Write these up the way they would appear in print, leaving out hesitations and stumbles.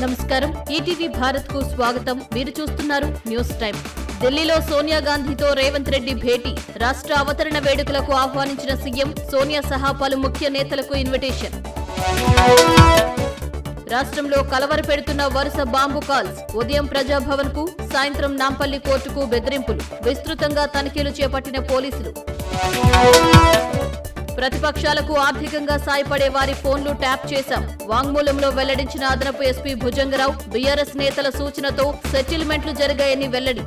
నమస్కారం. ఈటీవీ భారత్ కు స్వాగతం. మీరు చూస్తున్నారు న్యూస్ టైం. ఢిల్లీలో సోనియా గాంధీతో రేవంత్ రెడ్డి భేటీ. రాష్ట్ర అవతరణ వేడుకలకు ఆహ్వానించిన సీఎం. సోనియా సహా పలు ముఖ్య నేతలకు ఇన్విటేషన్. రాష్ట్రంలో కలవరపెడుతున్న వరుస బాంబు కాల్స్. ఉదయం ప్రజాభవన్ కు, సాయంత్రం నాంపల్లి కోర్టుకు బెదిరింపులు. విస్తృతంగా తనిఖీలు చేపట్టిన పోలీసులు. ప్రతిపక్షాలకు ఆర్థికంగా సాయపడే వారి ఫోన్లు ట్యాప్ చేశాం. వాంగ్మూలంలో వెల్లడించిన అదనపు ఎస్పీ భుజంగరావు. బీఆర్ఎస్ నేతల సూచనతో సెటిల్మెంట్లు జరిగాయని వెల్లడి.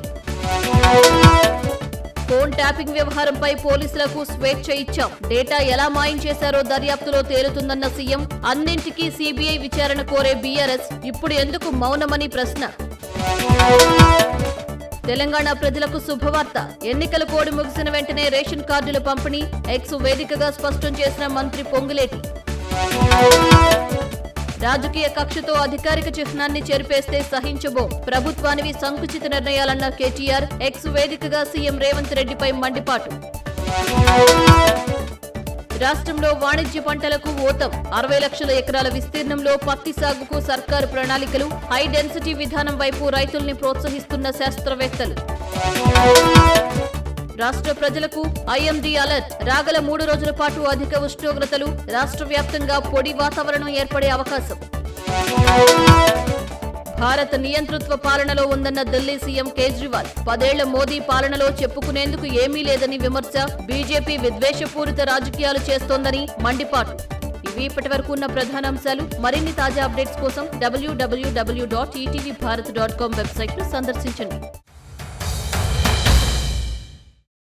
ఫోన్ ట్యాపింగ్ వ్యవహారంపై పోలీసులకు స్వేచ్ఛ ఇచ్చాం. డేటా ఎలా మాయం చేశారో దర్యాప్తులో తేలుతుందన్న సీఎం. అన్నింటికీ సీబీఐ విచారణ కోరే బీఆర్ఎస్. ఇప్పుడు ఎందుకు మౌనమని ప్రశ్న. తెలంగాణ ప్రజలకు శుభవార్త. ఎన్నికల కోడ్ ముగిసిన వెంటనే రేషన్ కార్డుల పంపిణీ. ఎక్స్ వేదికగా స్పష్టం చేసిన మంత్రి పొంగులేటి. రాజకీయ కక్షతో అధికారిక చిహ్నాన్ని చెరిపేస్తే సహించబోం. ప్రభుత్వానివి సంకుచిత నిర్ణయాలన్న కేటీఆర్. ఎక్స్ వేదికగా సీఎం రేవంత్ రెడ్డిపై మండిపాటు. రాష్ట్రంలో వాణిజ్య పంటలకు ఊతం. 60 లక్షల ఎకరాల విస్తీర్ణంలో పత్తి సాగుకు సర్కారు ప్రణాళికలు. హై డెన్సిటీ విధానం వైపు రైతుల్ని ప్రోత్సహిస్తున్న శాస్త్రవేత్తలు. రాష్ట్ర ప్రజలకు ఐఎండీ అలర్ట్. రాగల 3 రోజుల పాటు అధిక ఉష్ణోగ్రతలు. రాష్ట్ర వ్యాప్తంగా పొడి వాతావరణం ఏర్పడే అవకాశం. భారత నియంతృత్వ పాలనలో ఉందన్న ఢిల్లీ సీఎం కేజ్రీవాల్. 10 ఏళ్ల మోదీ పాలనలో చెప్పుకునేందుకు ఏమీ లేదని విమర్శ. బీజేపీ విద్వేషపూరిత రాజకీయాలు చేస్తోందని మండిపాటు. ఇవి ఇప్పటివరకు ఉన్న ప్రధానాంశాలు. మరిన్ని తాజా అప్డేట్స్ కోసం www.etvbharat.com వెబ్సైట్ ను సందర్శించండి.